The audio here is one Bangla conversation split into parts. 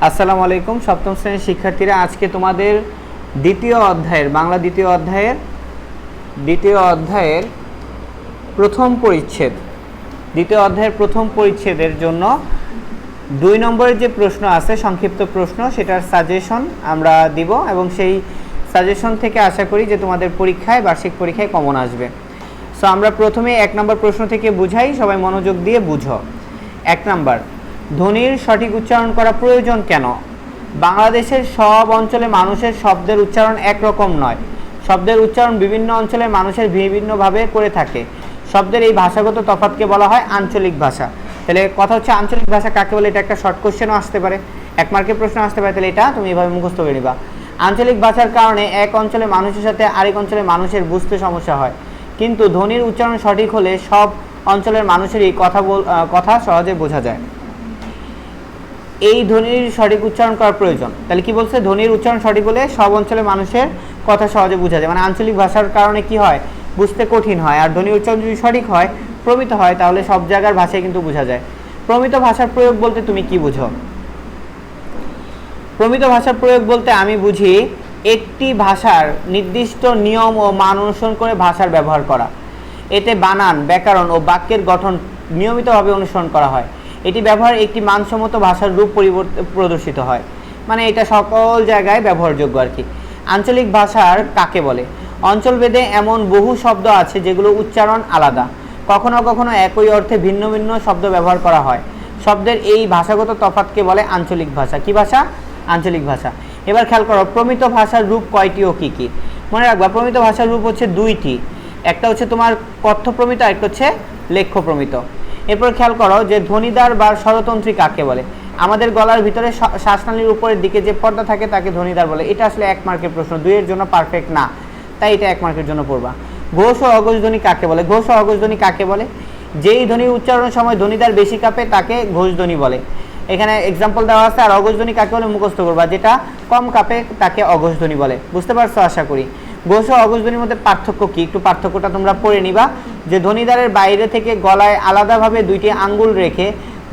আসসালামু আলাইকুম সপ্তম শ্রেণীর শিক্ষার্থীরা, আজকে তোমাদের দ্বিতীয় অধ্যায়ের প্রথম পরিচ্ছেদের জন্য 2 নম্বরের যে প্রশ্ন আছে, সংক্ষিপ্ত প্রশ্ন, সেটার সাজেশন আমরা দিব এবং সেই সাজেশন থেকে আশা করি যে তোমাদের বার্ষিক পরীক্ষায় কমন আসবে। সো আমরা প্রথমে 1 নম্বর প্রশ্ন থেকে বুঝাই, সবাই মনোযোগ দিয়ে বুঝো। 1 নম্বর, ধ্বনির সঠিক উচ্চারণ করা প্রয়োজন কেন? বাংলাদেশের সব অঞ্চলে মানুষের শব্দের উচ্চারণ একরকম নয়। শব্দের উচ্চারণ বিভিন্ন অঞ্চলের মানুষের বিভিন্নভাবে করে থাকে। শব্দের এই ভাষাগত তফাৎকে বলা হয় আঞ্চলিক ভাষা। তাহলে কথা হচ্ছে আঞ্চলিক ভাষা কাকে বলে, এটা একটা শর্ট কোশ্চেনও আসতে পারে, 1 মার্কের প্রশ্ন আসতে পারে। তাহলে এটা তুমি এভাবে মুখস্থ করে নিবা। আঞ্চলিক ভাষার কারণে এক অঞ্চলের মানুষের সাথে আরেক অঞ্চলের মানুষের বুঝতে সমস্যা হয়, কিন্তু ধ্বনির উচ্চারণ সঠিক হলে সব অঞ্চলের মানুষেরই কথা সহজে বোঝা যায়। এই ধ্বনির সঠিক উচ্চারণ করা প্রয়োজন। তাহলে কি বলছে? ধ্বনির উচ্চারণ সঠিক হলে সব অঞ্চলের মানুষের কথা সহজে বোঝা যায়। মানে আঞ্চলিক ভাষার কারণে কি হয়, বুঝতে কঠিন হয়। আর ধ্বনির উচ্চারণ যদি সঠিক হয়, প্রমিত হয়, তাহলে সব জায়গার ভাষায় কিন্তু বোঝা যায়। প্রমিত ভাষার প্রয়োগ বলতে তুমি কি বুঝো? প্রমিত ভাষার প্রয়োগ বলতে আমি বুঝি একটি ভাষার নির্দিষ্ট নিয়ম ও মান অনুসরণ করে ভাষার ব্যবহার করা। এতে বানান, ব্যাকরণ ও বাক্যের গঠন নিয়মিতভাবে অনুসরণ করা হয়। এটি ব্যবহার একটি মানসম্মত ভাষার রূপ প্রদর্শিত হয়। মানে এটা সকল জায়গায় ব্যবহারযোগ্য আর কি। আঞ্চলিক ভাষার কাকে বলে? অঞ্চলভেদে এমন বহু শব্দ আছে যেগুলো উচ্চারণ আলাদা, কখনো কখনো একই অর্থে ভিন্ন ভিন্ন শব্দ ব্যবহার করা হয়। শব্দের এই ভাষাগত তফাৎকে বলে আঞ্চলিক ভাষা। কি ভাষা? আঞ্চলিক ভাষা। এবার খেয়াল করো, প্রমিত ভাষার রূপ কয়টি ও কী কী? মনে রাখবা, প্রমিত ভাষার রূপ হচ্ছে 2টি। একটা হচ্ছে তোমার কথ্য প্রমিত, আর একটা হচ্ছে লেখ্য প্রমিত। এরপর খেয়াল করো যে ধ্বনিদ্বার বা স্বরতন্ত্রী কাকে বলে? আমাদের গলার ভিতরে শ্বাসনালীর উপরের দিকে যে পর্দা থাকে তাকে ধ্বনিদ্বার বলে। এটা আসলে 1 মার্কের প্রশ্ন, 2 এর জন্য পারফেক্ট না, তাই এটা 1 মার্কের জন্য পড়বা। ঘোষ ও অঘোষ ধ্বনি কাকে বলে? ঘোষ ও অঘোষ ধ্বনি কাকে বলে? যেই ধ্বনি উচ্চারণের সময় ধ্বনিদ্বার বেশি কাঁপে তাকে ঘোষ ধ্বনি বলে। এখানে এক্সাম্পল দেওয়া আছে। আর অঘোষ ধ্বনি কাকে বলে মুখস্থ করবা, যেটা কম কাঁপে তাকে অঘোষ ধ্বনি বলে। বুঝতে পারছো আশা করি? ঘোষ ও অঘোষ ধ্বনির মধ্যে পার্থক্য কি, একটু পার্থক্যটা তোমরা পড়ে নিবা। যে ধ্বনিদ্বারের বাইরে থেকে গলায় আলাদাভাবে 2টি আঙ্গুল রেখে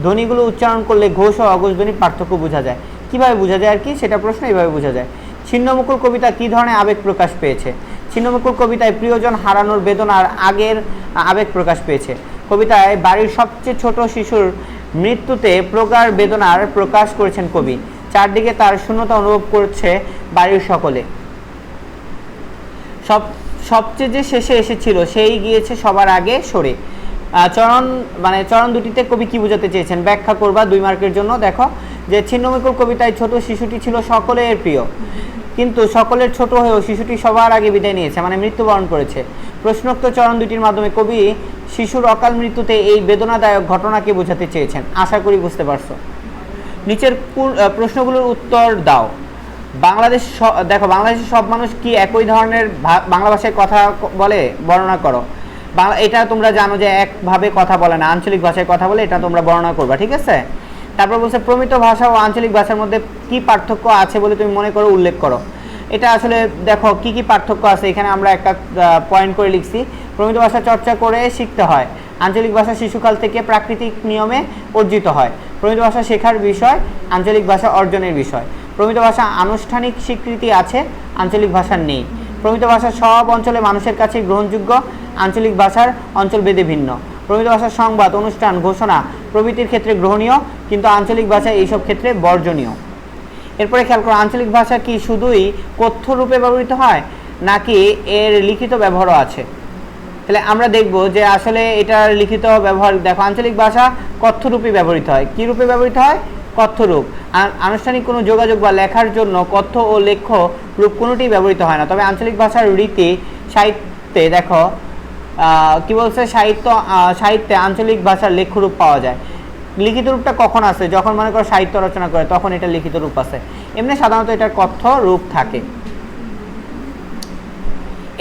ধ্বনিগুলো উচ্চারণ করলে ঘোষ ও অঘোষ ধ্বনির পার্থক্য বোঝা যায়। কিভাবে বোঝা যায় আর কি, সেটা প্রশ্ন। এইভাবে বোঝা যায়। ছিন্নমুকুল কবিতা কী ধরনের আবেগ প্রকাশ পেয়েছে? ছিন্নমুকুল কবিতায় প্রিয়জন হারানোর বেদনার আবেগ প্রকাশ পেয়েছে। কবিতায় বাড়ির সবচেয়ে ছোট শিশুর মৃত্যুতে প্রগাঢ় বেদনার প্রকাশ করেছেন কবি। চারদিকে তার শূন্যতা অনুভব করছে বাড়ির সকলে। সবচেয়ে যে শেষে এসেছিল সেই গিয়েছে সবার আগে সরে। চরণ দুটিতে কবি কি বোঝাতে চেয়েছেন? ব্যাখ্যা করবা 2 মার্কের জন্য। দেখো যে ছিন্নমুকুল কবিতায় ছোট শিশুটি ছিল সকলের প্রিয়, কিন্তু সকলের ছোট হয়েও শিশুটি সবার আগে বিদায় নিয়েছে, মানে মৃত্যুবরণ করেছে। প্রশ্নোক্ত চরণ দুটির মাধ্যমে কবি শিশুর অকাল মৃত্যুতে এই বেদনাদায়ক ঘটনাকে বোঝাতে চেয়েছেন। আশা করি বুঝতে পারছো। নিচের প্রশ্নগুলোর উত্তর দাও। বাংলাদেশের সব মানুষ কি একই ধরনের বাংলা ভাষায় কথা বলে? বর্ণনা করো। এটা তোমরা জানো যে একভাবে কথা বলে না, আঞ্চলিক ভাষায় কথা বলে, এটা তোমরা বর্ণনা করবা, ঠিক আছে? তারপর বলছে প্রমিত ভাষা ও আঞ্চলিক ভাষার মধ্যে কি পার্থক্য আছে বলে তুমি মনে করো, উল্লেখ করো। এটা আসলে দেখো কি কি পার্থক্য আছে, এখানে আমরা একটা পয়েন্ট করে লিখছি। প্রমিত ভাষা চর্চা করে শিখতে হয়। আঞ্চলিক ভাষা শিশুকাল থেকে প্রাকৃতিক নিয়মে অর্জিত হয়। প্রমিত ভাষা শেখার বিষয়, আঞ্চলিক ভাষা অর্জনের বিষয়। প্রমিত ভাষা আনুষ্ঠানিক স্বীকৃতি আছে, আঞ্চলিক ভাষার নেই। প্রমিত ভাষা সব অঞ্চলে মানুষের কাছে গ্রহণযোগ্য, আঞ্চলিক ভাষার অঞ্চলভেদে ভিন্ন। প্রমিত ভাষার সংবাদ, অনুষ্ঠান, ঘোষণা প্রভৃতির ক্ষেত্রে গ্রহণীয়, কিন্তু আঞ্চলিক ভাষা এইসব ক্ষেত্রে বর্জনীয়। এরপরে খেয়াল করো, আঞ্চলিক ভাষা কি শুধুই কথ্য রূপে ব্যবহৃত হয় নাকি এর লিখিত ব্যবহারও আছে? তাহলে আমরা দেখব যে আসলে এটার লিখিত ব্যবহার। দেখো, আঞ্চলিক ভাষা কথ্য রূপে ব্যবহৃত হয়। কি রূপে ব্যবহৃত হয়? কথ্য রূপ। আনুষ্ঠানিক কোনো যোগাযোগ বা লেখার জন্য কথ্য ও লেখ্য রূপ কোনোটি ব্যবহৃত হয় না। তবে আঞ্চলিক ভাষার রীতি সাহিত্যে দেখো কি বলছে, সাহিত্যে আঞ্চলিক ভাষার লেখ্য রূপ পাওয়া যায়। লিখিত রূপটা কখন আসে? যখন মনে করো সাহিত্য রচনা করে, তখন এটা লিখিত রূপ আছে। এমনি সাধারণত এটার কথ্য রূপ থাকে।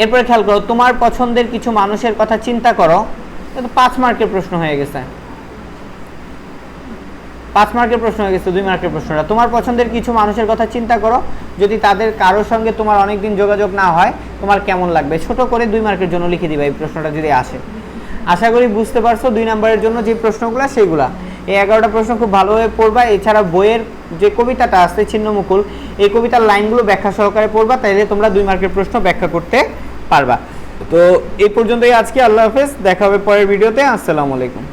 এরপরে খেয়াল করো, তোমার পছন্দের কিছু মানুষের কথা চিন্তা করো। এটা 5 মার্কের প্রশ্ন হয়ে গেছে। 5 মার্কের প্রশ্ন হয়ে গেছে 2 মার্কের প্রশ্নটা। তোমার পছন্দের কিছু মানুষের কথা চিন্তা করো। যদি তাদের কারোর সঙ্গে তোমার অনেকদিন যোগাযোগ না হয়, তোমার কেমন লাগবে? ছোট করে 2 মার্কের জন্য লিখে দিবা এই প্রশ্নটা যদি আসে। আশা করি বুঝতে পারছো 2 নম্বরের জন্য যে প্রশ্নগুলো সেগুলা। এই 11টা প্রশ্ন খুব ভালোভাবে পড়বা। এছাড়া বইয়ের যে কবিতাটা আছে ছিন্নমুকুল, এই কবিতার লাইনগুলো ব্যাখ্যা সহকারে পড়বা, তাইলে তোমরা 2 মার্কের প্রশ্ন ব্যাখ্যা করতে পারবা। তো এই পর্যন্তই আজকে, আল্লাহ হাফেজ, দেখা হবে পরের ভিডিওতে। আসসালামু আলাইকুম।